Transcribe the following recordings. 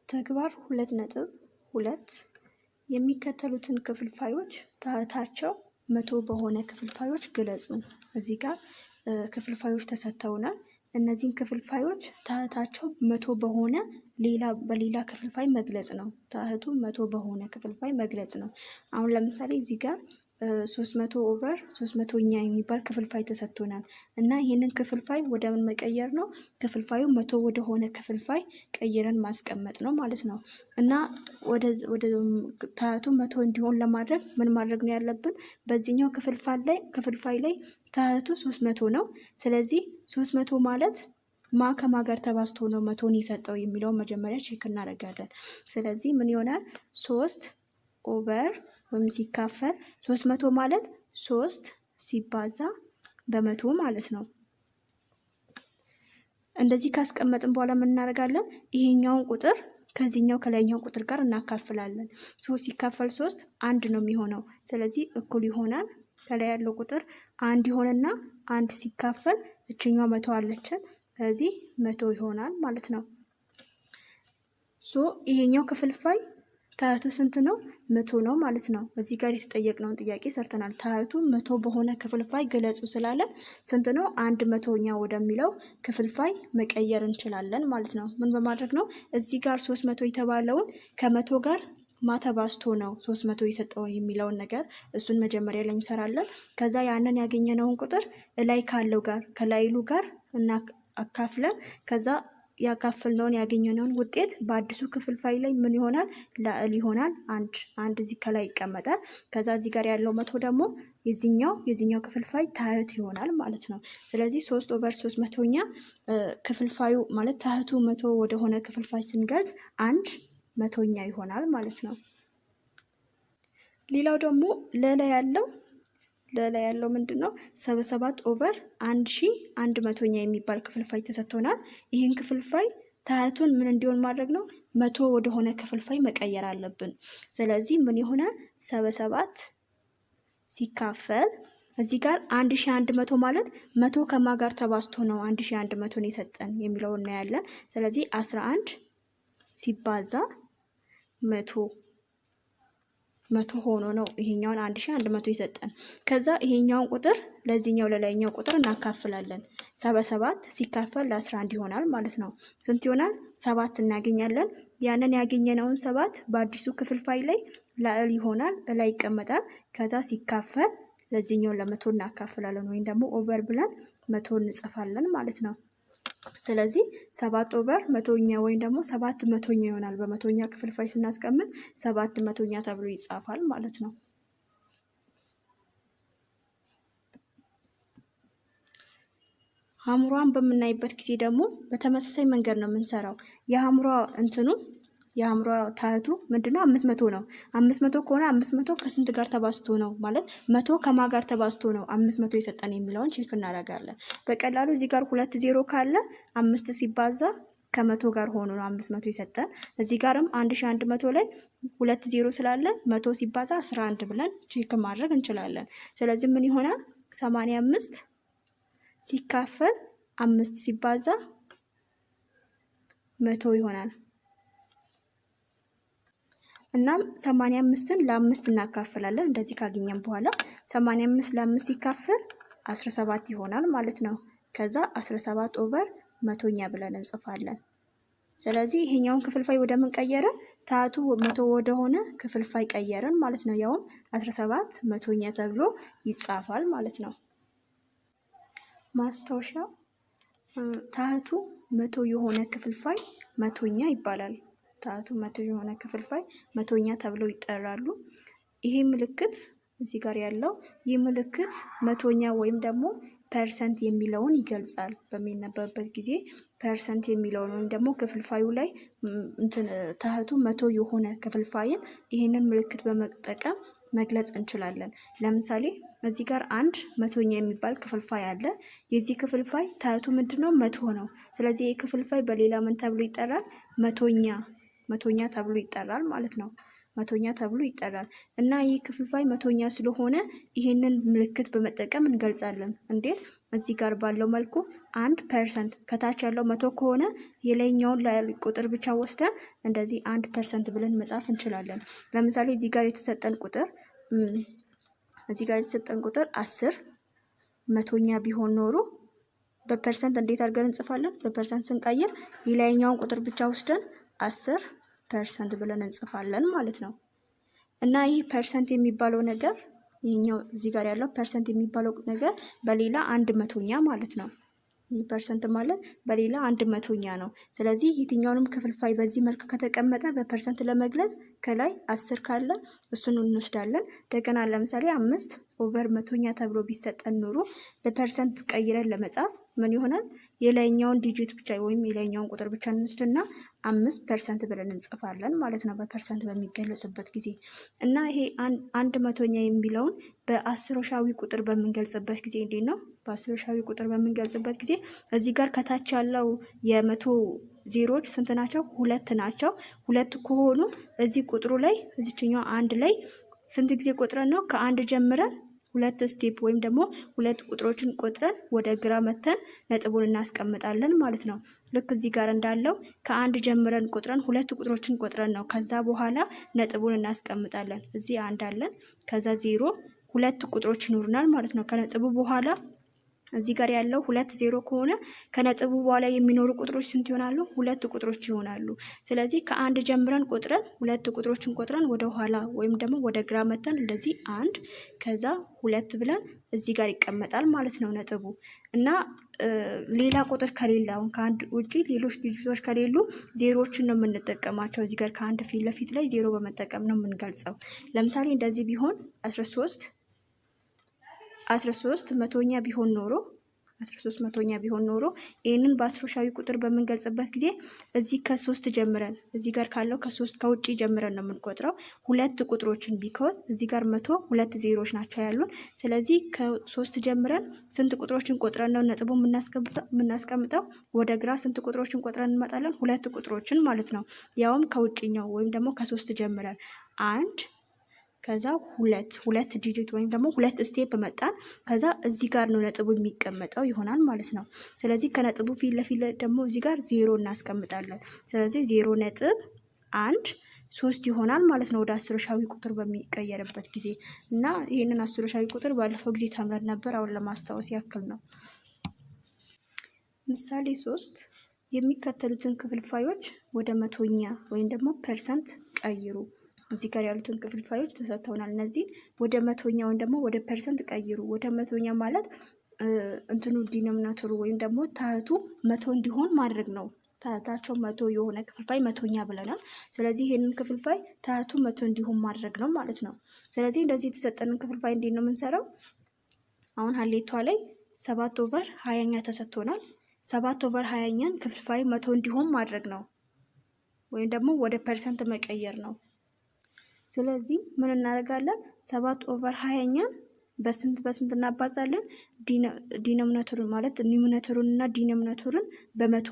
ተግባር 2.2 የሚከተሉትን ክፍልፋዮች ታህታቸው 100 በሆነ ክፍልፋዮች ግለጹ። እዚህ ጋር ክፍልፋዮች ተሰጥተውናል። እነዚህን ክፍልፋዮች ታህታቸው 100 በሆነ በሌላ ክፍልፋይ መግለጽ ነው። ታህቱ 100 በሆነ ክፍልፋይ መግለጽ ነው። አሁን ለምሳሌ እዚህ ጋር 300/300ኛ የሚባል ክፍልፋይ ተሰጥቶናል እና ይህንን ክፍልፋይ ወደ ምን መቀየር ነው? ክፍልፋዩ 100 ወደሆነ ክፍልፋይ ቀይረን ማስቀመጥ ነው ማለት ነው። እና ወደ ታህቱ 100 እንዲሆን ለማድረግ ምን ማድረግ ነው ያለብን? በዚህኛው ክፍልፋይ ላይ ታህቱ 300 ነው። ስለዚህ 300 ማለት ከማ ጋር ተባዝቶ ነው 100ን የሰጠው የሚለውን መጀመሪያ ቼክ እናደርጋለን። ስለዚህ ምን ይሆናል? 3 ኦቨር ወይም ሲካፈል 300 ማለት 3 ሲባዛ በ100 ማለት ነው። እንደዚህ ካስቀመጥን በኋላ ምን እናደርጋለን? ይሄኛውን ቁጥር ከዚህኛው ከላይኛው ቁጥር ጋር እናካፍላለን። 3 ሲካፈል 3 1 ነው የሚሆነው። ስለዚህ እኩል ይሆናል ከላይ ያለው ቁጥር 1 ይሆንና 1 ሲካፈል እችኛው 100 አለችን። ስለዚህ 100 ይሆናል ማለት ነው። ይሄኛው ክፍልፋይ ታህቱ ስንት ነው? 100 ነው ማለት ነው። እዚህ ጋር የተጠየቅነውን ጥያቄ ሰርተናል። ታህቱ 100 በሆነ ክፍልፋይ ግለጹ ስላለን ስንት ነው? 100ኛ ወደሚለው ክፍልፋይ መቀየር እንችላለን ማለት ነው። ምን በማድረግ ነው? እዚህ ጋር 300 የተባለውን ከ100 ጋር ማተባዝቶ ነው 300 የሰጠው የሚለውን ነገር እሱን መጀመሪያ ላይ እንሰራለን። ከዛ ያንን ያገኘነውን ቁጥር ላይ ካለው ጋር ከላይሉ ጋር እና አካፍለን ከዛ ያካፈልነውን ያገኘነውን ውጤት በአዲሱ ክፍልፋይ ላይ ምን ይሆናል? ላዕል ይሆናል። አንድ እዚህ ከላይ ይቀመጣል። ከዛ እዚህ ጋር ያለው 100 ደግሞ የዚህኛው ክፍልፋይ ታህት ይሆናል ማለት ነው። ስለዚህ 3/300ኛ ክፍልፋዩ ማለት ታህቱ 100 ወደሆነ ክፍልፋይ ስንገልጽ 1/100ኛ ይሆናል ማለት ነው። ሌላው ደግሞ ለላይ ያለው ምንድን ነው? 77/1100ኛ የሚባል ክፍልፋይ ተሰጥቶናል። ይህን ክፍልፋይ ታህቱን ምን እንዲሆን ማድረግ ነው? 100 ወደሆነ ክፍልፋይ መቀየር አለብን። ስለዚህ ምን ይሆናል? 77 ሲካፈል እዚህ ጋር 1100 ማለት 100 ከማ ጋር ተባዝቶ ነው 1100ን የሰጠን የሚለውን እናያለን። ስለዚህ 11 ሲባዛ 100 ሆኖ ነው ይሄኛውን 1100 ይሰጠን። ከዛ ይሄኛውን ቁጥር ለዚህኛው ለላይኛው ቁጥር እናካፍላለን። 77 ሲካፈል ለ11 ይሆናል ማለት ነው። ስንት ይሆናል? 7 እናገኛለን። ያንን ያገኘነውን 7 በአዲሱ ክፍልፋይ ላይ ላዕል ይሆናል፣ ላይ ይቀመጣል። ከዛ ሲካፈል ለዚህኛው ለ100 እናካፍላለን ወይም ደግሞ ኦቨር ብለን 100 እንጽፋለን ማለት ነው። ስለዚህ 7/100ኛ ወይም ደግሞ 7/100ኛ ይሆናል። በ100ኛ ክፍልፋይ ስናስቀምጥ 7/100ኛ ተብሎ ይጻፋል ማለት ነው። ሀምሯን በምናይበት ጊዜ ደግሞ በተመሳሳይ መንገድ ነው የምንሰራው። የሀምሯ ታህቱ ምንድነው? 500 ነው። 500 ከሆነ 500 ከስንት ጋር ተባዝቶ ነው ማለት 100 ከማ ጋር ተባዝቶ ነው 500 የሰጠን የሚለውን ቼክ እናደርጋለን። በቀላሉ እዚህ ጋር 2 0 ካለ 5 ሲባዛ ከ100 ጋር ሆኖ ነው 500 የሰጠን። እዚህ ጋርም 1100 ላይ 2 0 ስላለ 100 ሲባዛ 11 ብለን ቼክ ማድረግ እንችላለን። ስለዚህ ምን ይሆናል? 85 ሲካፈል 5 ሲባዛ 100 ይሆናል። እናም 85ን ለ5 እናካፍላለን። እንደዚህ ካገኘን በኋላ 85 ለ5 ሲካፈል 17 ይሆናል ማለት ነው። ከዛ 17/100ኛ ብለን እንጽፋለን። ስለዚህ ይሄኛውን ክፍልፋይ ወደ ምን ቀየረን? ታህቱ 100 ወደሆነ ክፍልፋይ ቀየረን ማለት ነው። ያውም 17/100ኛ ተብሎ ይጻፋል ማለት ነው። ማስታወሻ ታህቱ 100 የሆነ ክፍልፋይ 100ኛ ይባላል። ታህቱ 100 የሆነ ክፍልፋይ 100ኛ ተብለው ይጠራሉ። ይሄ ምልክት እዚህ ጋር ያለው ይህ ምልክት 100ኛ ወይም ደግሞ ፐርሰንት የሚለውን ይገልጻል። በሚነበብበት ጊዜ ፐርሰንት የሚለውን ወይም ደግሞ ክፍልፋዩ ላይ ታህቱ 100 የሆነ ክፍልፋይን ይህንን ምልክት በመጠቀም መግለጽ እንችላለን። ለምሳሌ እዚህ ጋር 1/100ኛ የሚባል ክፍልፋይ አለ። የዚህ ክፍልፋይ ታህቱ ምንድነው? 100 ነው። ስለዚህ ይህ ክፍልፋይ በሌላ ምን ተብሎ ይጠራል? 100ኛ ተብሎ ይጠራል ማለት ነው። መቶኛ ተብሎ ይጠራል። እና ይህ ክፍልፋይ መቶኛ ስለሆነ ይህንን ምልክት በመጠቀም እንገልጻለን። እንዴት? እዚህ ጋር ባለው መልኩ 1% ከታች ያለው 100 ከሆነ የላይኛውን ቁጥር ብቻ ወስደን እንደዚህ 1% ብለን መጻፍ እንችላለን። ለምሳሌ እዚህ ጋር የተሰጠን ቁጥር 10 መቶኛ ቢሆን ኖሮ በፐርሰንት እንዴት አድርገን እንጽፋለን? በፐርሰንት ስንቀይር የላይኛውን ቁጥር ብቻ ወስደን 10% ብለን እንጽፋለን ማለት ነው። እና ይህ ፐርሰንት የሚባለው ነገር ይሄኛው እዚህ ጋር ያለው ፐርሰንት የሚባለው ነገር በሌላ 100ኛ ማለት ነው። ይህ ፐርሰንት ማለት በሌላ 100ኛ ነው። ስለዚህ የትኛውንም ክፍልፋይ በዚህ መልክ ከተቀመጠ በፐርሰንት ለመግለጽ ከላይ 10 ካለ እሱን እንወስዳለን። እንደገና ለምሳሌ 5/100ኛ ተብሎ ቢሰጠን ኑሮ በፐርሰንት ቀይረን ለመጻፍ ምን ይሆናል? የላይኛውን ዲጂት ብቻ ወይም የላይኛውን ቁጥር ብቻ እንወስድና 5% ብለን እንጽፋለን ማለት ነው በፐርሰንት በሚገለጽበት ጊዜ። እና ይሄ 100ኛ የሚለውን በአስሮሻዊ ቁጥር በምንገልጽበት ጊዜ እንዴት ነው? በአስሮሻዊ ቁጥር በምንገልጽበት ጊዜ እዚህ ጋር ከታች ያለው የመቶ ዜሮዎች ስንት ናቸው? 2 ናቸው። 2 ከሆኑ እዚህ ቁጥሩ ላይ እዚችኛው አንድ ላይ ስንት ጊዜ ቆጥረን ነው? ከአንድ ጀምረን 2 ስቴፕ ወይም ደግሞ 2 ቁጥሮችን ቆጥረን ወደ ግራ መተን ነጥቡን እናስቀምጣለን ማለት ነው። ልክ እዚህ ጋር እንዳለው ከአንድ ጀምረን ቆጥረን 2 ቁጥሮችን ቆጥረን ነው ከዛ በኋላ ነጥቡን እናስቀምጣለን። እዚህ አንድ አለን፣ ከዛ 0 2 ቁጥሮች ይኖሩናል ማለት ነው። ከነጥቡ በኋላ እዚህ ጋር ያለው 2 0 ከሆነ ከነጥቡ በኋላ የሚኖሩ ቁጥሮች ስንት ይሆናሉ? 2 ቁጥሮች ይሆናሉ። ስለዚህ ከአንድ ጀምረን ቆጥረን 2 ቁጥሮችን ቆጥረን ወደ ኋላ ወይም ደግሞ ወደ ግራ መተን እንደዚህ 1 ከዛ 2 ብለን እዚህ ጋር ይቀመጣል ማለት ነው ነጥቡ። እና ሌላ ቁጥር ከሌለ አሁን ከአንድ ውጪ ሌሎች ዲጂቶች ከሌሉ ዜሮዎችን ነው የምንጠቀማቸው። እዚህ ጋር ከአንድ ፊት ለፊት ላይ 0 በመጠቀም ነው የምንገልጸው። ለምሳሌ እንደዚህ ቢሆን 13 መቶኛ ቢሆን ኖሮ 13 መቶኛ ቢሆን ኖሮ ይህንን በአስሮሻዊ ቁጥር በምንገልጽበት ጊዜ እዚህ ከ3 ጀምረን እዚህ ጋር ካለው ከ3 ከውጪ ጀምረን ነው የምንቆጥረው 2 ቁጥሮችን ቢኮዝ እዚህ ጋር 100 2 ዜሮዎች ናቸው ያሉን። ስለዚህ ከ3 ጀምረን ስንት ቁጥሮችን ቆጥረን ነው ነጥቡ የምናስቀምጠው? ወደ ግራ ስንት ቁጥሮችን ቆጥረን እንመጣለን? 2 ቁጥሮችን ማለት ነው። ያውም ከውጪኛው ወይም ደግሞ ከ3 ጀምረን 1 ከዛ 2 ዲጂት ወይም ደግሞ 2 ስቴፕ መጣን። ከዛ እዚህ ጋር ነው ነጥቡ የሚቀመጠው ይሆናል ማለት ነው። ስለዚህ ከነጥቡ ፊት ለፊት ደግሞ እዚህ ጋር 0 እናስቀምጣለን። ስለዚህ 0.13 ይሆናል ማለት ነው ወደ አስሮሻዊ ቁጥር በሚቀየርበት ጊዜ። እና ይህንን አስሮሻዊ ቁጥር ባለፈው ጊዜ ተምረን ነበር፣ አሁን ለማስታወስ ያክል ነው። ምሳሌ 3 የሚከተሉትን ክፍልፋዮች ወደ መቶኛ ወይም ደግሞ ፐርሰንት ቀይሩ። እዚህ ጋር ያሉትን ክፍልፋዮች ተሰጥተውናል። እነዚህ ወደ መቶኛ ወይም ደግሞ ወደ ፐርሰንት ቀይሩ። ወደ መቶኛ ማለት እንትኑ ዲኖሚናተሩ ወይም ደግሞ ታህቱ 100 እንዲሆን ማድረግ ነው። ታህታቸው 100 የሆነ ክፍልፋይ መቶኛ ብለናል። ስለዚህ ይሄንን ክፍልፋይ ታህቱ 100 እንዲሆን ማድረግ ነው ማለት ነው። ስለዚህ እንደዚህ የተሰጠንን ክፍልፋይ እንዴት ነው የምንሰራው? አሁን ሀሌቷ ላይ 7/20ኛ ተሰጥቶናል። 7/20ኛን ክፍልፋይ 100 እንዲሆን ማድረግ ነው ወይም ደግሞ ወደ ፐርሰንት መቀየር ነው። ስለዚህ ምን እናደርጋለን? 7/20ኛን በስንት እናባዛለን? ዲኖሚናተሩን ማለት ኒሚኔተሩን እና ዲኖሚናተሩን በመቶ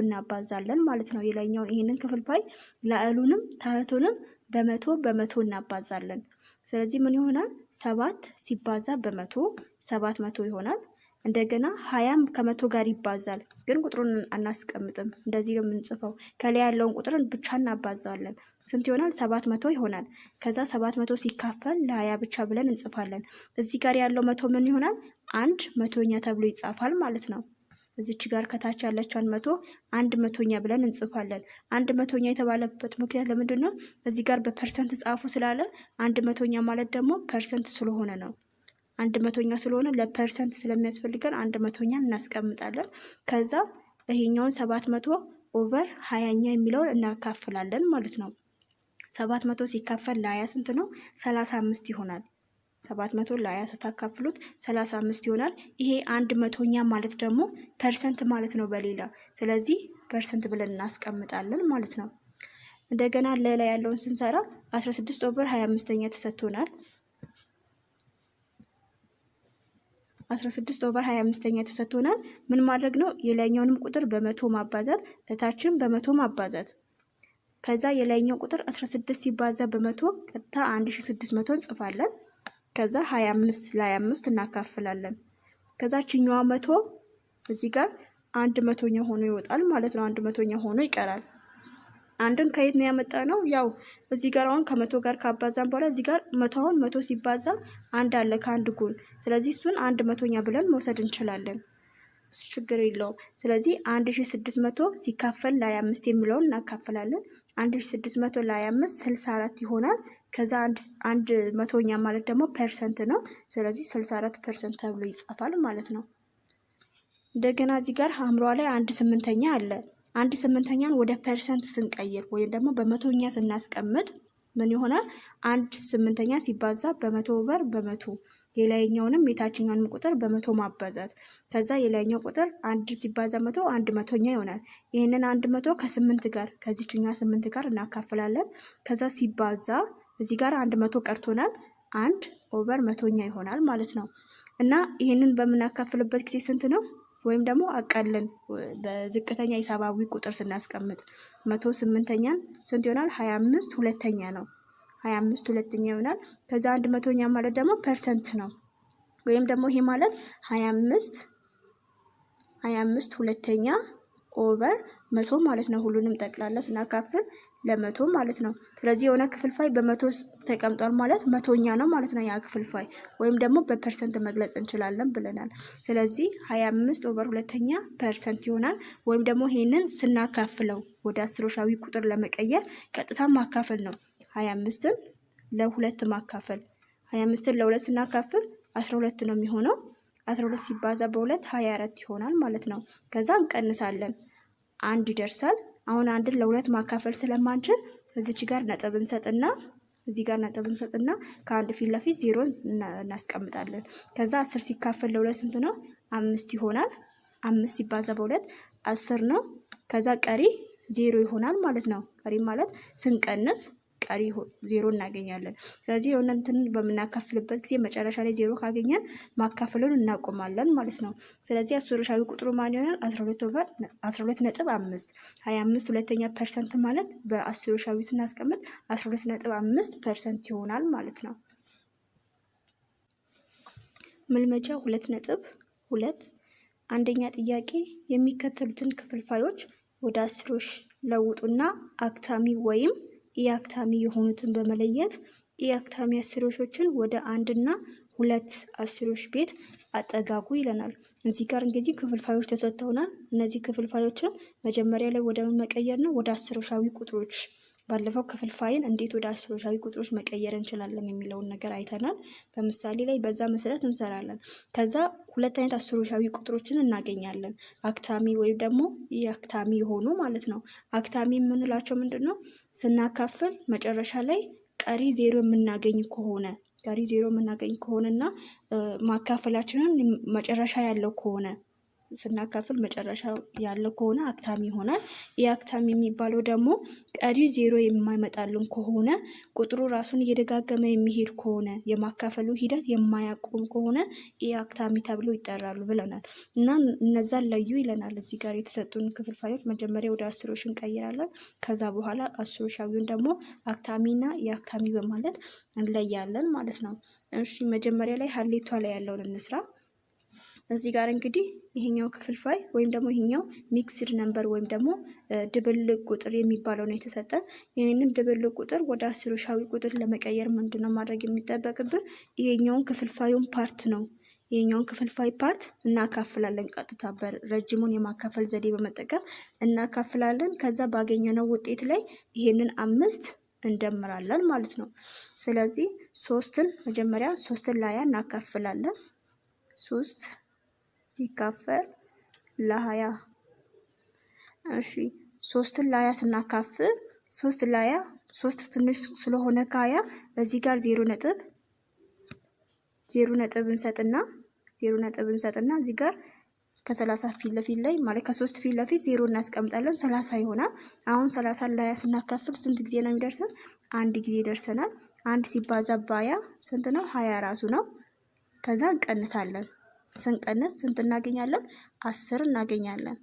እናባዛለን ማለት ነው። የላይኛውን ይሄንን ክፍልፋይ ላዕሉንም ታህቱንም በመቶ እናባዛለን። ስለዚህ ምን ይሆናል? 7 ሲባዛ በ100 700 ይሆናል። እንደገና 20 ከ100 ጋር ይባዛል። ግን ቁጥሩን አናስቀምጥም፣ እንደዚህ ነው የምንጽፈው። ከላይ ያለውን ቁጥርን ብቻ እናባዛለን። ስንት ይሆናል? 700 ይሆናል። ከዛ 700 ሲካፈል ለ20 ብቻ ብለን እንጽፋለን። እዚህ ጋር ያለው 100 ምን ይሆናል? 1 መቶኛ ተብሎ ይጻፋል ማለት ነው። እዚች ጋር ከታች ያለችውን 100 1 መቶኛ ብለን እንጽፋለን። 1 መቶኛ የተባለበት ምክንያት ለምንድን ነው? እዚህ ጋር በፐርሰንት ጻፉ ስላለ 1 መቶኛ ማለት ደግሞ ፐርሰንት ስለሆነ ነው። 1 መቶኛ ስለሆነ ለፐርሰንት ስለሚያስፈልገን 1 መቶኛን እናስቀምጣለን። ከዛ ይሄኛውን 700/20ኛ የሚለውን እናካፍላለን ማለት ነው። 700 ሲካፈል ለ20 ስንት ነው? 35 ይሆናል። 700 ለ20 ስታካፍሉት 35 ይሆናል። ይሄ 1 መቶኛ ማለት ደግሞ ፐርሰንት ማለት ነው በሌላ። ስለዚህ ፐርሰንት ብለን እናስቀምጣለን ማለት ነው። እንደገና ለላይ ያለውን ስንሰራ 16/25ኛ ተሰጥቶናል። 16/25ኛ ተሰጥቶናል። ምን ማድረግ ነው? የላይኛውንም ቁጥር በ100 ማባዛት፣ እታችን በ100 ማባዛት። ከዛ የላይኛው ቁጥር 16 ሲባዛ በመቶ ቀጥታ 1600 እንጽፋለን። ከዛ 25 ለ25 እናካፍላለን። ከዛ ችኛዋ መቶ እዚህ ጋር 100ኛ ሆኖ ይወጣል ማለት ነው። 100ኛ ሆኖ ይቀራል። አንድን ከየት ነው ያመጣ ነው? ያው እዚህ ጋር አሁን ከመቶ ጋር ካባዛን በኋላ እዚህ ጋር መቶውን መቶ ሲባዛ አንድ አለ ከአንድ ጎን። ስለዚህ እሱን 100ኛ ብለን መውሰድ እንችላለን። እሱ ችግር የለውም። ስለዚህ 1600 ሲካፈል ለ25 የሚለውን እናካፍላለን። 1600 ለ25 64 ይሆናል። ከዛ 100ኛ ማለት ደግሞ ፐርሰንት ነው። ስለዚህ 64% ተብሎ ይጻፋል ማለት ነው። እንደገና እዚህ ጋር ሐምሯ ላይ 1/8ኛ አለ። 1/8ኛን ወደ ፐርሰንት ስንቀይር ወይም ደግሞ በመቶኛ ስናስቀምጥ ምን ይሆናል? 1/8ኛ ሲባዛ በመቶ ኦቨር በመቶ የላይኛውንም የታችኛውንም ቁጥር በመቶ ማባዛት። ከዛ የላይኛው ቁጥር 1 ሲባዛ መቶ 100ኛ ይሆናል። ይህንን 100 ከ8 ጋር ከዚህኛው 8 ጋር እናካፍላለን። ከዛ ሲባዛ እዚህ ጋር 100 ቀርቶናል። 1 ኦቨር መቶኛ ይሆናል ማለት ነው። እና ይህንን በምናካፍልበት ጊዜ ስንት ነው? ወይም ደግሞ አቀልን በዝቅተኛ ሂሳባዊ ቁጥር ስናስቀምጥ 108ኛን ስንት ይሆናል? 25 ሁለተኛ ነው። 25 ሁለተኛ ይሆናል። ከዛ 100ኛ ማለት ደግሞ ፐርሰንት ነው። ወይም ደግሞ ይሄ ማለት 25 ሁለተኛ ኦቨር መቶ ማለት ነው። ሁሉንም ጠቅላላ ስናካፍል ለመቶ ማለት ነው። ስለዚህ የሆነ ክፍልፋይ በመቶ ተቀምጧል ማለት መቶኛ ነው ማለት ነው ያ ክፍልፋይ። ወይም ደግሞ በፐርሰንት መግለጽ እንችላለን ብለናል። ስለዚህ 25 ኦቨር ሁለተኛ ፐርሰንት ይሆናል። ወይም ደግሞ ይሄንን ስናካፍለው ወደ አስሮሻዊ ቁጥር ለመቀየር ቀጥታ ማካፈል ነው። 25ን ለሁለት ማካፈል። 25ን ለሁለት ስናካፍል 12 ነው የሚሆነው። 12 ሲባዛ በሁለት 24 ይሆናል ማለት ነው። ከዛ እንቀንሳለን። 1 ይደርሳል። አሁን አንድን ለሁለት ማካፈል ስለማንችል እዚች ጋር ነጥብ እንሰጥና እዚህ ጋር ነጥብ እንሰጥና ከአንድ ፊት ለፊት ዜሮ እናስቀምጣለን። ከዛ 10 ሲካፈል ለሁለት ስንት ነው? 5 ይሆናል። 5 ሲባዛ በሁለት 10 ነው። ከዛ ቀሪ ዜሮ ይሆናል ማለት ነው። ቀሪ ማለት ስንቀንስ ቀሪ ዜሮ እናገኛለን። ስለዚህ የሆነ እንትን በምናካፍልበት ጊዜ መጨረሻ ላይ ዜሮ ካገኘን ማካፈሉን እናቆማለን ማለት ነው። ስለዚህ አስሮሻዊ ቁጥሩ ማን ይሆናል? 12.5 25 ሁለተኛ ፐርሰንት ማለት በአስሮሻዊ ስናስቀምጥ 12.5% ይሆናል ማለት ነው። መልመጃ 2.2 አንደኛ ጥያቄ የሚከተሉትን ክፍልፋዮች ወደ አስሮሽ ለውጡና አክታሚ ወይም የአክታሚ የሆኑትን በመለየት የአክታሚ አስሮሾችን ወደ 1 እና 2 አስሮሽ ቤት አጠጋጉ ይለናል። እዚህ ጋር እንግዲህ ክፍልፋዮች ተሰጥተውናል። እነዚህ ክፍልፋዮችን መጀመሪያ ላይ ወደ መቀየር ነው ወደ አስሮሻዊ ቁጥሮች። ባለፈው ክፍልፋይን እንዴት ወደ አስሮሻዊ ቁጥሮች መቀየር እንችላለን የሚለውን ነገር አይተናል። በምሳሌ ላይ በዛ መሰረት እንሰራለን። ከዛ ሁለት አይነት አስሮሻዊ ቁጥሮችን እናገኛለን። አክታሚ ወይም ደግሞ የአክታሚ የሆኑ ማለት ነው። አክታሚ የምንላቸው ምንድን ነው? ስናካፍል መጨረሻ ላይ ቀሪ ዜሮ የምናገኝ ከሆነና ማካፈላችንን መጨረሻ ያለው ከሆነ ስናካፍል መጨረሻ ያለው ከሆነ አክታሚ ይሆናል። የአክታሚ የሚባለው ደግሞ ቀሪ ዜሮ የማይመጣልን ከሆነ ቁጥሩ ራሱን እየደጋገመ የሚሄድ ከሆነ የማካፈሉ ሂደት የማያቆም ከሆነ የአክታሚ ተብሎ ይጠራሉ ብለናል። እና እነዛን ለዩ ይለናል። እዚህ ጋር የተሰጡን ክፍልፋዮች መጀመሪያ ወደ አስሮሽ እንቀይራለን። ከዛ በኋላ አስሮሻዊውን ደግሞ አክታሚና የአክታሚ በማለት እንለያለን ማለት ነው። እሺ መጀመሪያ ላይ ሀሌቷ ላይ ያለውን እንስራ። እዚህ ጋር እንግዲህ ይሄኛው ክፍልፋይ ወይም ደግሞ ይሄኛው ሚክስድ ነምበር ወይም ደግሞ ድብልቅ ቁጥር የሚባለው ነው የተሰጠን። ይህንን ድብልቅ ቁጥር ወደ አስሮሻዊ ቁጥር ለመቀየር ምንድነው ማድረግ የሚጠበቅብን? ይሄኛውን ክፍልፋዩን ፓርት ነው። ይሄኛውን ክፍልፋይ ፓርት እናካፍላለን። ቀጥታ በረጅሙን የማካፈል ዘዴ በመጠቀም እናካፍላለን። ከዛ ባገኘነው ውጤት ላይ ይሄንን 5 እንደምራለን ማለት ነው። ስለዚህ 3ን መጀመሪያ 3ን ለ20 እናካፍላለን። 3 ሲካፈል ለ20 እሺ 3ን ለ20 ስናካፍል 3 ለ20 3 ትንሽ ስለሆነ ከ20 እዚህ ጋር 0 ነጥብ እንሰጥና እዚህ ጋር ከ30 ፊት ለፊት ላይ ማለት ከ3 ፊት ለፊት 0 እናስቀምጣለን። 30 ይሆናል። አሁን 30 ለ20 ስናካፍል ስንት ጊዜ ነው የሚደርሰን? አንድ ጊዜ ደርሰናል። 1 ሲባዛ በ20 ስንት ነው? 20 ራሱ ነው። ከዛ እንቀንሳለን። ስንቀንስ ስንት እናገኛለን? 10 እናገኛለን።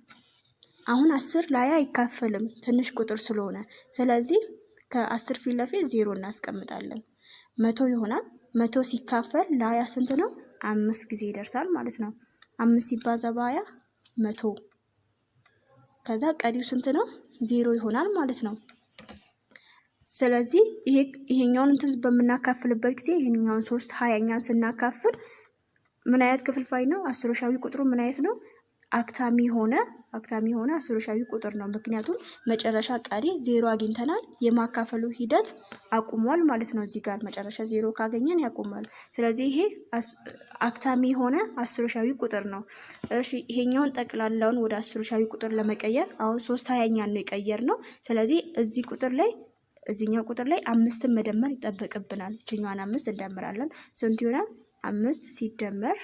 አሁን 10 ለ20 አይካፈልም ትንሽ ቁጥር ስለሆነ፣ ስለዚህ ከ10 ፊት ለፊት 0 እናስቀምጣለን። 100 ይሆናል። 100 ሲካፈል ለ20 ስንት ነው? 5 ጊዜ ይደርሳል ማለት ነው። 5 ሲባዛ በ20 100። ከዛ ቀሪው ስንት ነው? 0 ይሆናል ማለት ነው። ስለዚህ ይሄኛውን እንትን በምናካፍልበት ጊዜ ይሄኛውን 3 20ኛን ስናካፍል ምን አይነት ክፍልፋይ ነው? አስሮሻዊ ቁጥሩ ምን አይነት ነው? አክታሚ ሆነ አስሮሻዊ ቁጥር ነው። ምክንያቱም መጨረሻ ቀሪ 0 አግኝተናል። የማካፈሉ ሂደት አቁሟል ማለት ነው። እዚህ ጋር መጨረሻ 0 ካገኘን ያቆማል። ስለዚህ ይሄ አክታሚ ሆነ አስሮሻዊ ቁጥር ነው። እሺ ይሄኛውን ጠቅላላውን ወደ አስሮሻዊ ቁጥር ለመቀየር አሁን 3 20ኛን ነው የቀየር ነው። ስለዚህ እዚህኛው ቁጥር ላይ 5ን መደመር ይጠበቅብናል። እችኛዋን 5 እንደምራለን። ስንት ይሆናል? 5 ሲደመር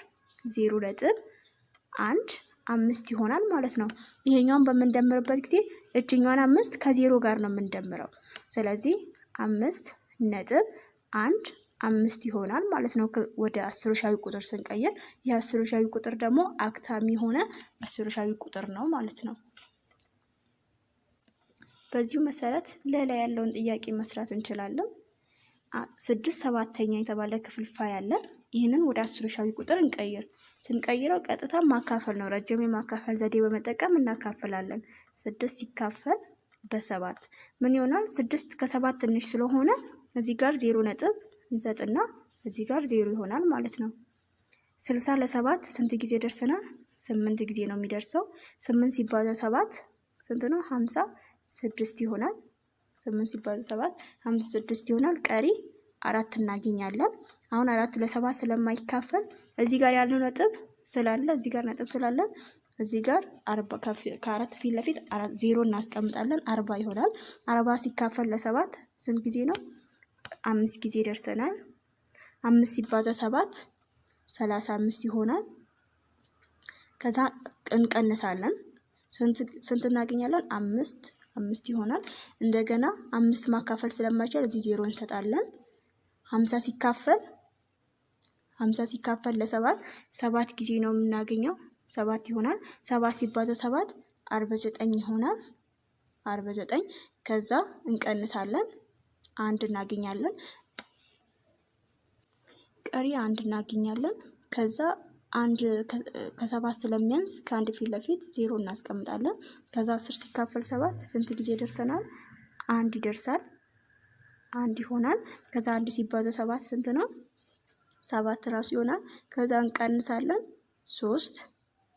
0.15 ይሆናል ማለት ነው። ይሄኛውን በምንደምርበት ጊዜ እችኛዋን 5 ከ0 ጋር ነው የምንደምረው። ስለዚህ 5.15 ይሆናል ማለት ነው ወደ አስሮሻዊ ቁጥር ስንቀይር። ይህ አስሮሻዊ ቁጥር ደግሞ አክታሚ ሆነ አስሮሻዊ ቁጥር ነው ማለት ነው። በዚሁ መሰረት ሌላ ያለውን ጥያቄ መስራት እንችላለን። 6/7 የተባለ ክፍልፋይ አለ። ይህንን ወደ አስሮሻዊ ቁጥር እንቀይር። ስንቀይረው ቀጥታ ማካፈል ነው። ረጅም የማካፈል ዘዴ በመጠቀም እናካፍላለን። 6 ሲካፈል በ7 ምን ይሆናል? 6 ከ7 ትንሽ ስለሆነ እዚህ ጋር 0 ነጥብ እንሰጥና እዚህ ጋር 0 ይሆናል ማለት ነው። 60 ለ7 ስንት ጊዜ ደርሰናል? 8 ጊዜ ነው የሚደርሰው። 8 ሲባዛ 7 ስንት ነው? 56 ይሆናል። 8 ሲባዛ 7 56 ይሆናል። ቀሪ 4 እናገኛለን። አሁን 4 ለ7 ስለማይካፈል እዚህ ጋር ያለው ነጥብ ስላለ እዚህ ጋር ነጥብ ስላለ እዚህ ጋር 40 ከ4 ፊት ለፊት 0 እናስቀምጣለን። 40 ይሆናል። 40 ሲካፈል ለ7 ስንት ጊዜ ነው? 5 ጊዜ ደርሰናል። 5 ሲባዛ 7 35 ይሆናል። ከዛ እንቀንሳለን። ስንት እናገኛለን? 5 ይሆናል። እንደገና 5 ማካፈል ስለማይቻል እዚህ 0 እንሰጣለን። 50 ሲካፈል ለ7 7 ጊዜ ነው የምናገኘው። 7 ይሆናል። 7 ሲባዛ 7 49 ይሆናል። 49 ከዛ እንቀንሳለን። 1 እናገኛለን። ቀሪ 1 እናገኛለን። ከዛ 1 ከ7 ስለሚያንስ ከ1 ፊት ለፊት 0 እናስቀምጣለን። ከዛ 10 ሲካፈል 7 ስንት ጊዜ ደርሰናል? 1 ይደርሳል። 1 ይሆናል። ከዛ 1 ሲባዛ 7 ስንት ነው? 7 ራሱ ይሆናል። ከዛ እንቀንሳለን 3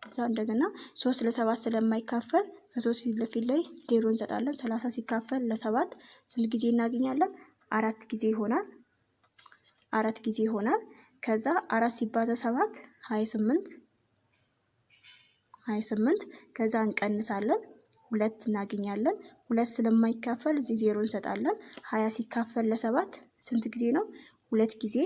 ከዛ እንደገና 3 ለ7 ስለማይካፈል ከ3 ፊት ለፊት ላይ 0 እንሰጣለን። 30 ሲካፈል ለ7 ስንት ጊዜ እናገኛለን? 4 ጊዜ ይሆናል። 4 ጊዜ ይሆናል። ከዛ 4 ሲባዛ 7 28 ከዛ እንቀንሳለን 2 እናገኛለን። 2 ስለማይካፈል እዚህ 0 እንሰጣለን። 20 ሲካፈል ለ7 ስንት ጊዜ ነው? 2 ጊዜ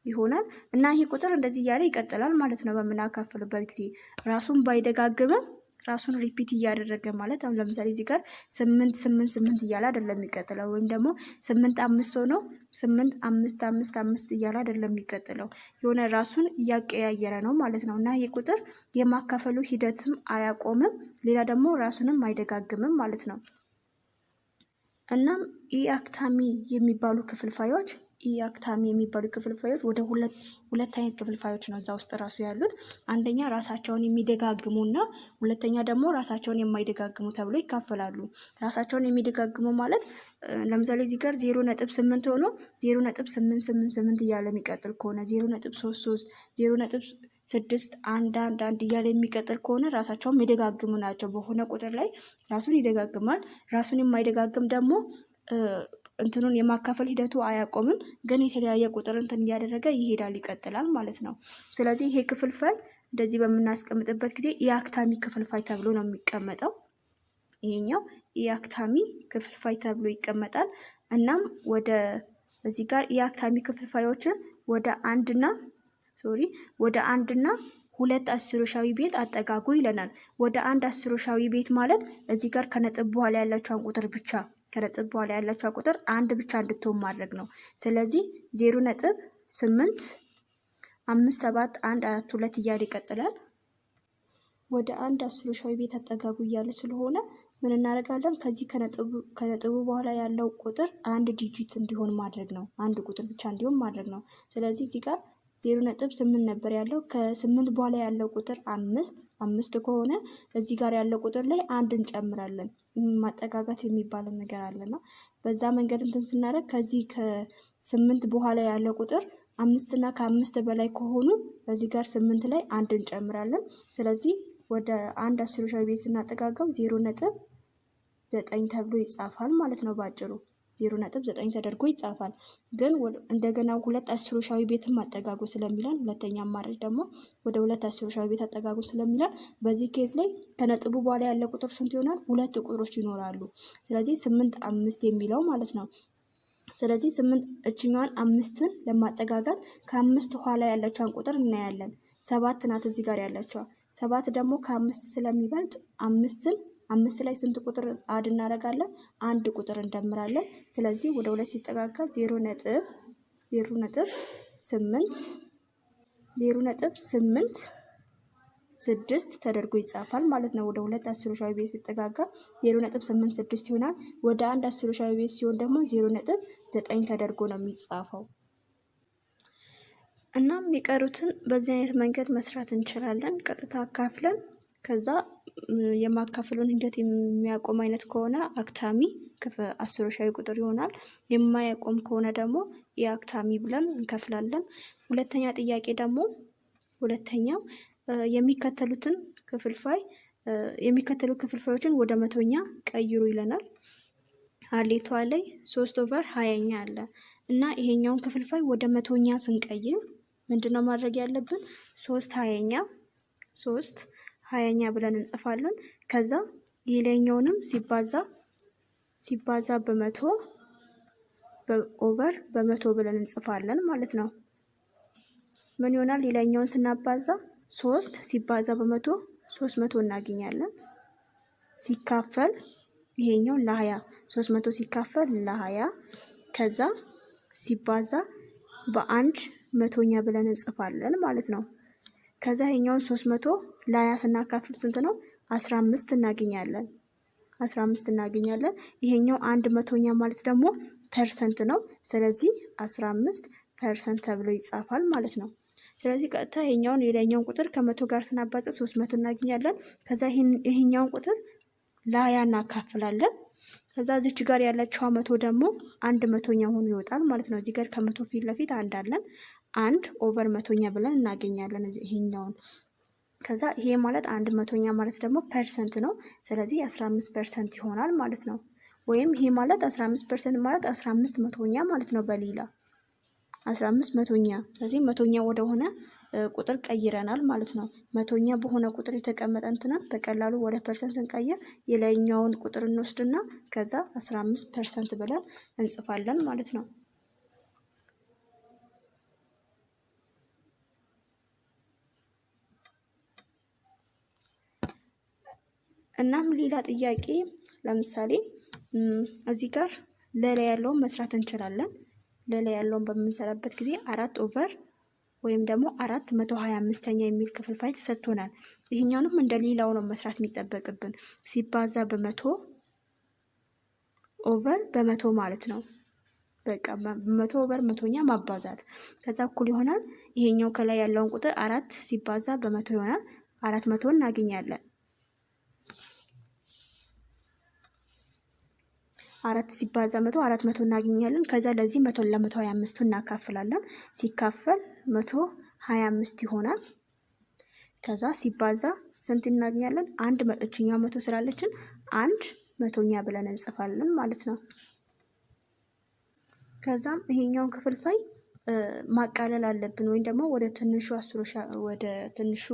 ይሆናል። እና ይሄ ቁጥር እንደዚህ እያለ ይቀጥላል ማለት ነው። በምናካፍልበት ጊዜ ራሱን ባይደጋግምም ራሱን ሪፒት እያደረገ ማለት አሁን ለምሳሌ እዚህ ጋር 8 እያለ አይደለም የሚቀጥለው፣ ወይም ደግሞ 8 5 ሆኖ 8 5 5 5 እያለ አይደለም የሚቀጥለው፣ የሆነ ራሱን እያቀያየረ ነው ማለት ነው። እና ይህ ቁጥር የማካፈሉ ሂደትም አያቆምም፣ ሌላ ደግሞ ራሱንም አይደጋግምም ማለት ነው። እናም ኢአክታሚ የሚባሉ ክፍልፋዮች ወደ ሁለት አይነት ክፍልፋዮች ነው እዛ ውስጥ ራሱ ያሉት። አንደኛ ራሳቸውን የሚደጋግሙ እና ሁለተኛ ደግሞ ራሳቸውን የማይደጋግሙ ተብሎ ይካፈላሉ። ራሳቸውን የሚደጋግሙ ማለት ለምሳሌ እዚህ ጋር 0.8 ሆኖ 0.888 እያለ የሚቀጥል ከሆነ 0.33 0.6 1 እያለ የሚቀጥል ከሆነ ራሳቸውን የሚደጋግሙ ናቸው። በሆነ ቁጥር ላይ ራሱን ይደጋግማል። ራሱን የማይደጋግም ደግሞ እንትኑን የማካፈል ሂደቱ አያቆምም፣ ግን የተለያየ ቁጥር እንትን እያደረገ ይሄዳል፣ ይቀጥላል ማለት ነው። ስለዚህ ይሄ ክፍልፋይ እንደዚህ በምናስቀምጥበት ጊዜ ኢአክታሚ ክፍልፋይ ተብሎ ነው የሚቀመጠው። ይሄኛው ኢአክታሚ ክፍልፋይ ተብሎ ይቀመጣል። እናም ወደ እዚህ ጋር ኢአክታሚ ክፍልፋዮችን ወደ አንድና ሁለት አስሮሻዊ ቤት አጠጋጉ ይለናል። ወደ አንድ አስሮሻዊ ቤት ማለት እዚህ ጋር ከነጥብ በኋላ ያላቸውን ቁጥር ብቻ ከነጥብ በኋላ ያላቸው ቁጥር 1 ብቻ እንድትሆን ማድረግ ነው። ስለዚህ 0.85714 2 እያለ ይቀጥላል። ወደ አንድ አስሮሻዊ ቤት አጠጋጉ እያለ ስለሆነ ምን እናደርጋለን? ከዚህ ከነጥቡ በኋላ ያለው ቁጥር አንድ ዲጂት እንዲሆን ማድረግ ነው። አንድ ቁጥር ብቻ እንዲሆን ማድረግ ነው። ስለዚህ እዚህ ጋር 0.8 ነበር ያለው። ከ8 በኋላ ያለው ቁጥር አምስት ከሆነ እዚህ ጋር ያለው ቁጥር ላይ አንድ እንጨምራለን። ማጠጋጋት የሚባል ነገር አለና በዛ መንገድ እንትን ስናደርግ ከዚህ ከ8 በኋላ ያለው ቁጥር 5 እና ከ5 በላይ ከሆኑ እዚህ ጋር 8 ላይ አንድ እንጨምራለን። ስለዚህ ወደ አንድ አስሮሻዊ ቤት ስናጠጋጋው 0.9 ተብሎ ይጻፋል ማለት ነው። ባጭሩ 0.9 ተደርጎ ይጻፋል። ግን እንደገና ሁለት አስሮሻዊ ቤትን ማጠጋጉ ስለሚለን ሁለተኛ አማራጭ ደግሞ ወደ ሁለት አስሮሻዊ ቤት አጠጋጉ ስለሚለን በዚህ ኬዝ ላይ ከነጥቡ በኋላ ያለ ቁጥር ስንት ይሆናል? ሁለት ቁጥሮች ይኖራሉ። ስለዚህ 8 5 የሚለው ማለት ነው። ስለዚህ 8 እችኛዋን 5ን ለማጠጋጋት ከ5 ኋላ ያለችውን ቁጥር እናያለን። 7 ናት እዚህ ጋር ያለችው። 7 ደግሞ ከ5 ስለሚበልጥ 5 ላይ ስንት ቁጥር አድ እናደርጋለን? አንድ ቁጥር እንደምራለን። ስለዚህ ወደ 2 ሲጠጋጋ 0.86 ተደርጎ ይጻፋል ማለት ነው። ወደ ሁለት አስሮሻዊ ቤት ሲጠጋጋ 0.86 ይሆናል። ወደ አንድ አስሮሻዊ ቤት ሲሆን ደግሞ 0.9 ተደርጎ ነው የሚጻፈው። እናም የሚቀሩትን በዚህ አይነት መንገድ መስራት እንችላለን። ቀጥታ አካፍለን ከዛ የማካፈሉን ሂደት የሚያቆም አይነት ከሆነ አክታሚ አስሮሻዊ ቁጥር ይሆናል። የማያቆም ከሆነ ደግሞ የአክታሚ ብለን እንከፍላለን። ሁለተኛ ጥያቄ ደግሞ ሁለተኛው የሚከተሉ ክፍልፋዮችን ወደ መቶኛ ቀይሩ ይለናል። ሀሌቷ ላይ 3/20 አለ እና ይሄኛውን ክፍልፋይ ወደ መቶኛ ስንቀይር ምንድነው ማድረግ ያለብን? 3/20 ብለን እንጽፋለን። ከዛ የላይኛውንም ሲባዛ በመቶ በመቶ ብለን እንጽፋለን ማለት ነው። ምን ይሆናል? የላይኛውን ስናባዛ 3 ሲባዛ በመቶ 300 እናገኛለን። ሲካፈል ይሄኛው ለ20 300 ሲካፈል ለ20 ከዛ ሲባዛ በአንድ መቶኛ ብለን እንጽፋለን ማለት ነው። ከዛ ይሄኛውን 300 ለ20 ስናካፍል ስንት ነው? 15 እናገኛለን። 15 እናገኛለን። ይሄኛው አንድ መቶኛ ማለት ደግሞ ፐርሰንት ነው። ስለዚህ 15% ተብሎ ይጻፋል ማለት ነው። ስለዚህ ቀጥታ ይሄኛውን የላይኛውን ቁጥር ከመቶ ጋር ስናባዛ 300 እናገኛለን። ከዛ ይሄኛውን ቁጥር ለ20 እናካፍላለን። ከዛ እዚች ጋር ያለችው መቶ ደግሞ አንድ መቶኛ ሆኖ ይወጣል ማለት ነው። እዚህ ጋር ከመቶ ፊት ለፊት አንድ አለን። 1/100 መቶኛ ብለን እናገኛለን ይሄኛውን። ከዛ ይሄ ማለት አንድ መቶኛ ማለት ደግሞ ፐርሰንት ነው። ስለዚህ 15% ይሆናል ማለት ነው። ወይም ይሄ ማለት 15% ማለት 15 መቶኛ ማለት ነው። በሌላ 15 መቶኛ። ስለዚህ መቶኛ ወደሆነ ቁጥር ቀይረናል ማለት ነው። መቶኛ በሆነ ቁጥር የተቀመጠ እንትናን በቀላሉ ወደ ፐርሰንት ስንቀይር የላይኛውን ቁጥር እንወስድና ከዛ 15% ብለን እንጽፋለን ማለት ነው። እናም ሌላ ጥያቄ ለምሳሌ እዚህ ጋር ለላይ ያለውን መስራት እንችላለን። ለላይ ያለውን በምንሰራበት ጊዜ 4 ወይም ደግሞ 4/125 የሚል ክፍልፋይ ተሰጥቶናል። ይሄኛውንም እንደ ሌላው ነው መስራት የሚጠበቅብን። ሲባዛ በመቶ በመቶ ማለት ነው። በቃ 100 መቶኛ ማባዛት ከዛ እኩል ይሆናል። ይሄኛው ከላይ ያለውን ቁጥር 4 ሲባዛ በመቶ ይሆናል። 400 እናገኛለን። 4 ሲባዛ 400 እናገኛለን። ከዛ ለዚህ 100 ለ125 እናካፍላለን። ሲካፈል 125 ይሆናል። ከዛ ሲባዛ ስንት እናገኛለን? አንድ እችኛው 100 ስላለችን 1 መቶኛ ብለን እንጽፋለን ማለት ነው። ከዛም ይሄኛውን ክፍልፋይ ማቃለል አለብን ወይም ደግሞ ወደ ትንሹ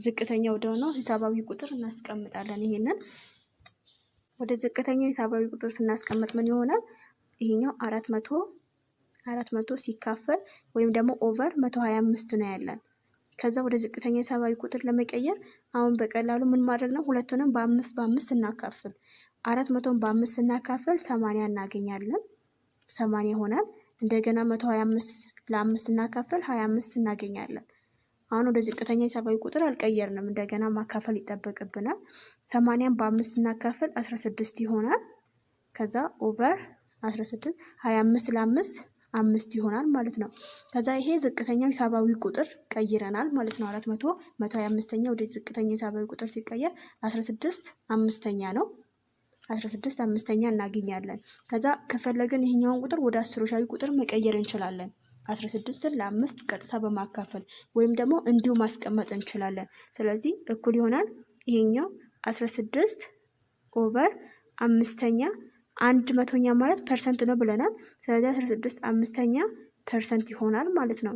ዝቅተኛ ወደሆነው ሂሳባዊ ቁጥር እናስቀምጣለን። ይሄንን ወደ ዝቅተኛው ሂሳባዊ ቁጥር ስናስቀምጥ ምን ይሆናል? ይሄኛው 400 ሲካፈል ወይም ደግሞ ኦቨር 125 ነው ያለን። ከዛ ወደ ዝቅተኛው ሂሳባዊ ቁጥር ለመቀየር አሁን በቀላሉ ምን ማድረግ ነው? ሁለቱንም በ5 እናካፍል። 400ን በ5 ስናካፍል 80 እናገኛለን። 80 ይሆናል። እንደገና 125 ለ5 ስናካፍል 25 እናገኛለን። አሁን ወደ ዝቅተኛ ሂሳባዊ ቁጥር አልቀየርንም፣ እንደገና ማካፈል ይጠበቅብናል። 80ን በ5 ስናካፍል 16 ይሆናል። ከዛ ኦቨር 16 25 ለ5 5 ይሆናል ማለት ነው። ከዛ ይሄ ዝቅተኛው ሂሳባዊ ቁጥር ቀይረናል ማለት ነው። 400 125ኛ ወደ ዝቅተኛ ሂሳባዊ ቁጥር ሲቀየር 16 5ኛ ነው። 16 5ኛ እናገኛለን። ከዛ ከፈለግን ይሄኛውን ቁጥር ወደ አስሮሻዊ ቁጥር መቀየር እንችላለን። 16ን ለ5 ቀጥታ በማካፈል ወይም ደግሞ እንዲሁ ማስቀመጥ እንችላለን። ስለዚህ እኩል ይሆናል ይሄኛው 16 ኦቨር 5ኛ 100ኛ ማለት ፐርሰንት ነው ብለናል። ስለዚህ 16 5ኛ ፐርሰንት ይሆናል ማለት ነው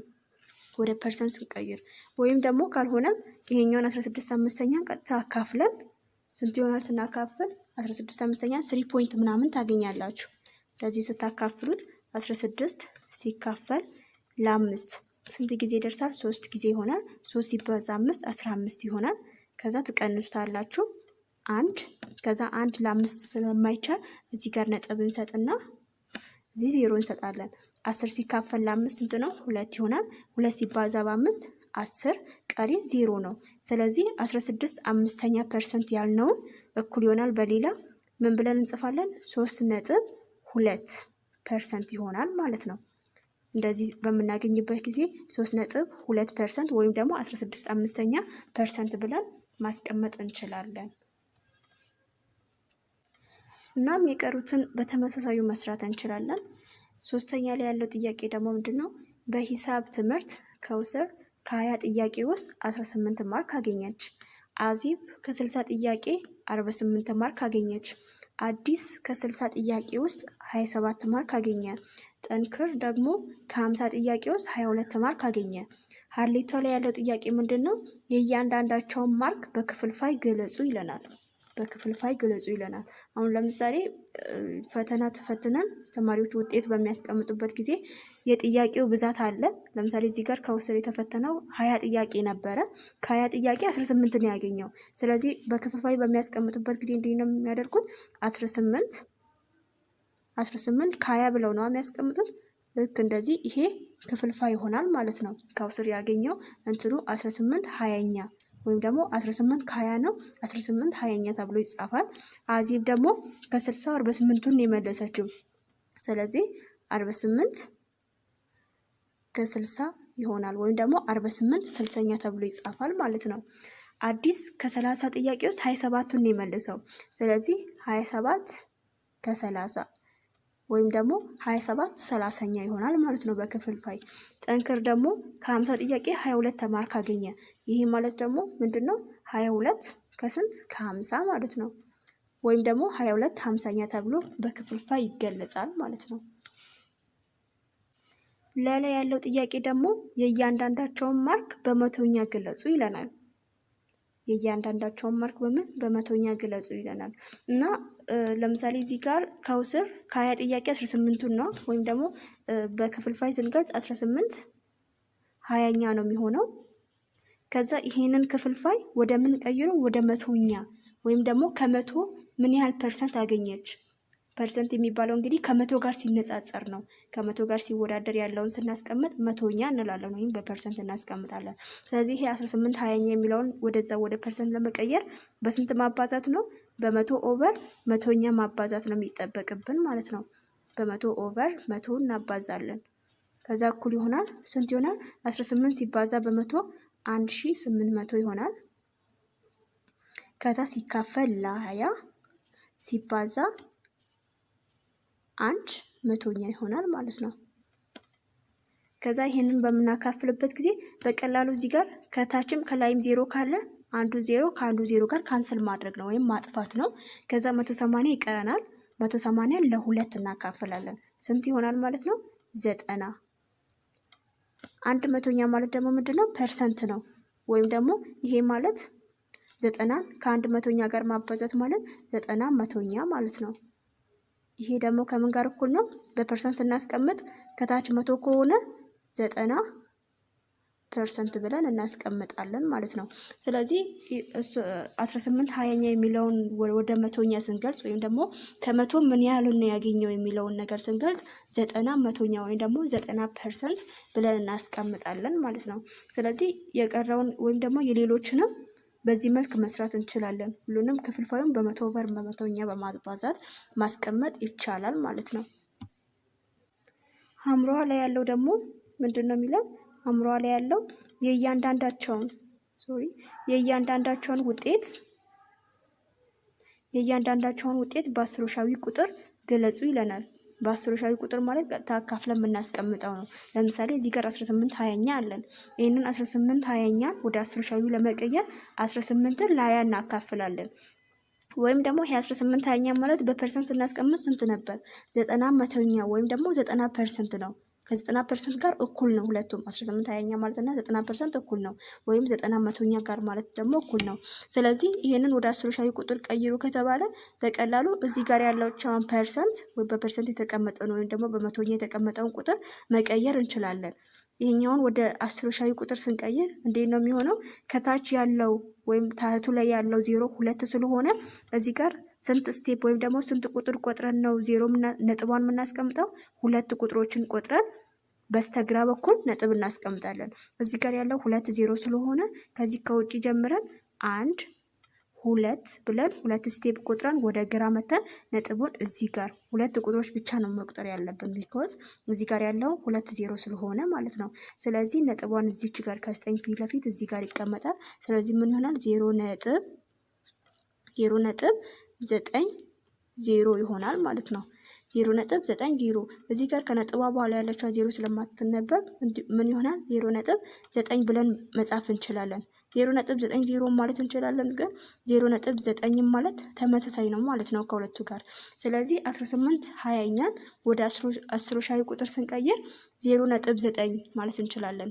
ወደ ፐርሰንት ስንቀይር። ወይም ደግሞ ካልሆነም ይሄኛውን 16 5ኛ ቀጥታ አካፍለን ስንት ይሆናል ስናካፍል 16 5ኛ 3 ፖይንት ምናምን ታገኛላችሁ። ለዚህ ስታካፍሉት 16 ሲካፈል ለ5 ስንት ጊዜ ይደርሳል? 3 ጊዜ ይሆናል። 3 ሲባዛ 5 15 ይሆናል። ከዛ ትቀንሱታላችሁ 1 ከዛ 1 ለ5 ስለማይቻል እዚህ ጋር ነጥብ እንሰጥና እዚህ 0 እንሰጣለን። 10 ሲካፈል ለ5 ስንት ነው? 2 ይሆናል። 2 ሲባዛ በ5 10 ቀሪ 0 ነው። ስለዚህ 16 5ኛ ፐርሰንት ያልነውን እኩል ይሆናል በሌላ ምን ብለን እንጽፋለን? 3.2% ይሆናል ማለት ነው። እንደዚህ በምናገኝበት ጊዜ 3.2% ወይም ደግሞ 16 5ኛ ፐርሰንት ብለን ማስቀመጥ እንችላለን። እናም የቀሩትን በተመሳሳዩ መስራት እንችላለን። ሶስተኛ ላይ ያለው ጥያቄ ደግሞ ምንድነው? በሂሳብ ትምህርት ከውስር ከ20 ጥያቄ ውስጥ 18 ማርክ አገኘች። አዚብ ከ60 ጥያቄ 48 ማርክ አገኘች። አዲስ ከ60 ጥያቄ ውስጥ 27 ማርክ አገኘ። ጠንክር ደግሞ ከ50 ጥያቄ ውስጥ 22 ማርክ አገኘ። ሀሌቷ ላይ ያለው ጥያቄ ምንድነው? የእያንዳንዳቸውን ማርክ በክፍልፋይ ገለጹ ይለናል። በክፍልፋይ ገለጹ ይለናል። አሁን ለምሳሌ ፈተና ተፈትነን አስተማሪዎች ውጤት በሚያስቀምጡበት ጊዜ የጥያቄው ብዛት አለ። ለምሳሌ እዚህ ጋር ከውስር የተፈተነው 20 ጥያቄ ነበረ። ከ20 ጥያቄ 18 ነው ያገኘው። ስለዚህ በክፍልፋይ በሚያስቀምጡበት ጊዜ እንዲህ ነው የሚያደርጉት 18 ከ20 ብለው ነው የሚያስቀምጡት። ልክ እንደዚህ ይሄ ክፍልፋይ ይሆናል ማለት ነው። ከውስር ያገኘው እንትኑ 18 20ኛ ወይም ደግሞ 18 ከ20 ነው። 18 20ኛ ተብሎ ይጻፋል። አዚብ ደግሞ ከ60 48ቱን የመለሰችው። ስለዚህ 48 ከ60 ይሆናል ወይም ደግሞ 48 60ኛ ተብሎ ይጻፋል ማለት ነው። አዲስ ከ30 ጥያቄ ውስጥ 27ቱን የመለሰው። ስለዚህ 27 ከ30 ወይም ደግሞ 27 30ኛ ይሆናል ማለት ነው በክፍልፋይ። ጠንክር ደግሞ ከ50 ጥያቄ 22 ማርክ አገኘ። ይህ ማለት ደግሞ ምንድነው? 22 ከስንት ከ50 ማለት ነው። ወይም ደግሞ 22 50ኛ ተብሎ በክፍልፋይ ይገለጻል ማለት ነው። ለላይ ያለው ጥያቄ ደግሞ የእያንዳንዳቸውን ማርክ በመቶኛ ገለጹ ይለናል። የእያንዳንዳቸውን ማርክ በመቶኛ ገለጹ ይለናል እና ለምሳሌ እዚህ ጋር ከውስር ከ20 ጥያቄ 18ቱን ነው ወይም ደግሞ በክፍልፋይ ስንገልጽ 18 20ኛ ነው የሚሆነው። ከዛ ይሄንን ክፍልፋይ ወደ ምን ቀይሮ ወደ መቶኛ ወይም ደግሞ ከመቶ ምን ያህል ፐርሰንት አገኘች። ፐርሰንት የሚባለው እንግዲህ ከመቶ ጋር ሲነጻጸር ነው። ከመቶ ጋር ሲወዳደር ያለውን ስናስቀምጥ መቶኛ እንላለን ወይም በፐርሰንት እናስቀምጣለን። ስለዚህ ይሄ 18 20ኛ የሚለውን ወደዛ ወደ ፐርሰንት ለመቀየር በስንት ማባዛት ነው? በመቶ ኦቨር መቶኛ ማባዛት ነው የሚጠበቅብን ማለት ነው። በመቶ ኦቨር መቶ እናባዛለን። ከዛ እኩል ይሆናል ስንት ይሆናል? 18 ሲባዛ በመቶ 1800 ይሆናል። ከዛ ሲካፈል ለ20 ሲባዛ 1/100ኛ ይሆናል ማለት ነው። ከዛ ይሄንን በምናካፍልበት ጊዜ በቀላሉ እዚህ ጋር ከታችም ከላይም 0 ካለ አንዱ 0 ከአንዱ 0 ጋር ካንስል ማድረግ ነው ወይም ማጥፋት ነው። ከዛ 180 ይቀረናል። 180 ለ2 እናካፍላለን። ስንት ይሆናል ማለት ነው? 90። 1/100ኛ ማለት ደግሞ ምንድነው? ፐርሰንት ነው። ወይም ደግሞ ይሄ ማለት 90 ከ1/100ኛ ጋር ማባዛት ማለት 90/100ኛ ማለት ነው። ይሄ ደግሞ ከምን ጋር እኩል ነው? በፐርሰንት ስናስቀምጥ ከታች 100 ከሆነ 90 ፐርሰንት ብለን እናስቀምጣለን ማለት ነው። ስለዚህ 18 20ኛ የሚለውን ወደ መቶኛ ስንገልጽ ወይም ደግሞ ከመቶ ምን ያህል ነው ያገኘው የሚለውን ነገር ስንገልጽ 90 መቶኛ ወይም ደግሞ 90% ብለን እናስቀምጣለን ማለት ነው። ስለዚህ የቀረውን ወይም ደግሞ የሌሎችንም በዚህ መልክ መስራት እንችላለን። ሁሉንም ክፍልፋዩን በመቶ ኦቨር በመቶኛ በማባዛት ማስቀመጥ ይቻላል ማለት ነው። ሐምራዋ ላይ ያለው ደግሞ ምንድን ነው የሚለው? ሐምራዋ ላይ ያለው የእያንዳንዳቸውን ውጤት በአስሮሻዊ ቁጥር ገለጹ ይለናል። በአስሮሻዊ ቁጥር ማለት ቀጥታ አካፍለን የምናስቀምጠው ነው። ለምሳሌ እዚህ ጋር 18 20ኛ አለን። ይህንን 18 20ኛ ወደ አስሮሻዊ ለመቀየር 18ን ለ20 እናካፍላለን። ወይም ደግሞ ይሄ 18 20ኛ ማለት በፐርሰንት ስናስቀምጥ ስንት ነበር? 90 መቶኛ ወይም ደግሞ 90% ነው። ከ90% ጋር እኩል ነው ሁለቱም 18 20ኛ ማለት እና 90% እኩል ነው። ወይም 90 መቶኛ ጋር ማለት ደግሞ እኩል ነው። ስለዚህ ይሄንን ወደ አስሮሻዊ ቁጥር ቀይሩ ከተባለ በቀላሉ እዚህ ጋር ያለውን ፐርሰንት ወይ በፐርሰንት የተቀመጠውን ወይም ደግሞ በመቶኛ የተቀመጠውን ቁጥር መቀየር እንችላለን። ይሄኛውን ወደ አስሮሻዊ ቁጥር ስንቀይር እንዴት ነው የሚሆነው? ከታች ያለው ወይም ታህቱ ላይ ያለው 0 2 ስለሆነ እዚህ ጋር ስንት ስቴፕ ወይም ደግሞ ስንት ቁጥር ቆጥረን ነው ነጥቧን የምናስቀምጠው? 2 ቁጥሮችን ቆጥረን በስተግራ በኩል ነጥብ እናስቀምጣለን። እዚህ ጋር ያለው 2 0 ስለሆነ ከዚህ ከውጪ ጀምረን 1 2 ብለን 2 ስቴፕ ቆጥረን ወደ ግራ መተን ነጥቡን እዚህ ጋር 2 ቁጥሮች ብቻ ነው መቁጠር ያለብን። ቢኮዝ እዚህ ጋር ያለው 2 0 ስለሆነ ማለት ነው። ስለዚህ ነጥቧን እዚች ጋር ከ9 ፊት ለፊት እዚህ ጋር ይቀመጣል። ስለዚህ ምን ይሆናል? 0.90 ይሆናል ማለት ነው። 0.90 እዚህ ጋር ከነጥቧ በኋላ ያለችው 0 ስለማትነበብ ምን ይሆናል? 0.9 ብለን መጻፍ እንችላለን። 0.90 ማለት እንችላለን፣ ግን 0.9 ማለት ተመሳሳይ ነው ማለት ነው ከሁለቱ ጋር። ስለዚህ 18 20ኛን ወደ አስሮሻዊ ቁጥር ስንቀይር 0.9 ማለት እንችላለን።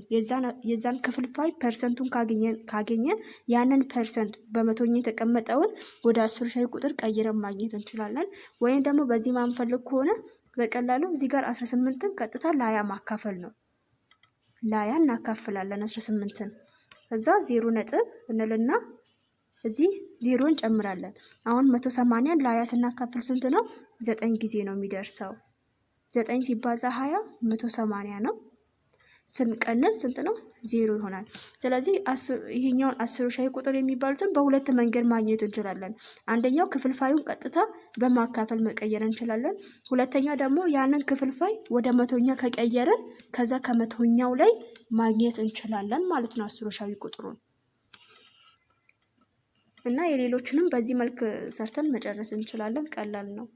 የዛን ክፍልፋይ ፐርሰንቱን ካገኘን ያንን ፐርሰንት በመቶኛ የተቀመጠውን ወደ አስሮሻዊ ቁጥር ቀይረን ማግኘት እንችላለን። ወይም ደግሞ በዚህ ማንፈልግ ከሆነ በቀላሉ እዚህ ጋር 18ን ቀጥታ ለ20 ማካፈል ነው። ለ20 እናካፍላለን 18ን እዛ 0 ነጥብ እንልና እዚህ 0 እንጨምራለን። አሁን 180ን ለ20 ስናካፍል ስንት ነው? 9 ጊዜ ነው የሚደርሰው። 9 ሲባዛ 20 180 ነው። ስንቀንስ ስንት ነው? 0 ይሆናል። ስለዚህ ይሄኛውን አስሮሻዊ ቁጥር የሚባሉትን በሁለት መንገድ ማግኘት እንችላለን። አንደኛው ክፍልፋዩን ቀጥታ በማካፈል መቀየር እንችላለን። ሁለተኛ ደግሞ ያንን ክፍልፋይ ወደ መቶኛ ከቀየርን ከዛ ከመቶኛው ላይ ማግኘት እንችላለን ማለት ነው አስሮሻዊ ቁጥሩን። እና የሌሎችንም በዚህ መልክ ሰርተን መጨረስ እንችላለን። ቀላል ነው።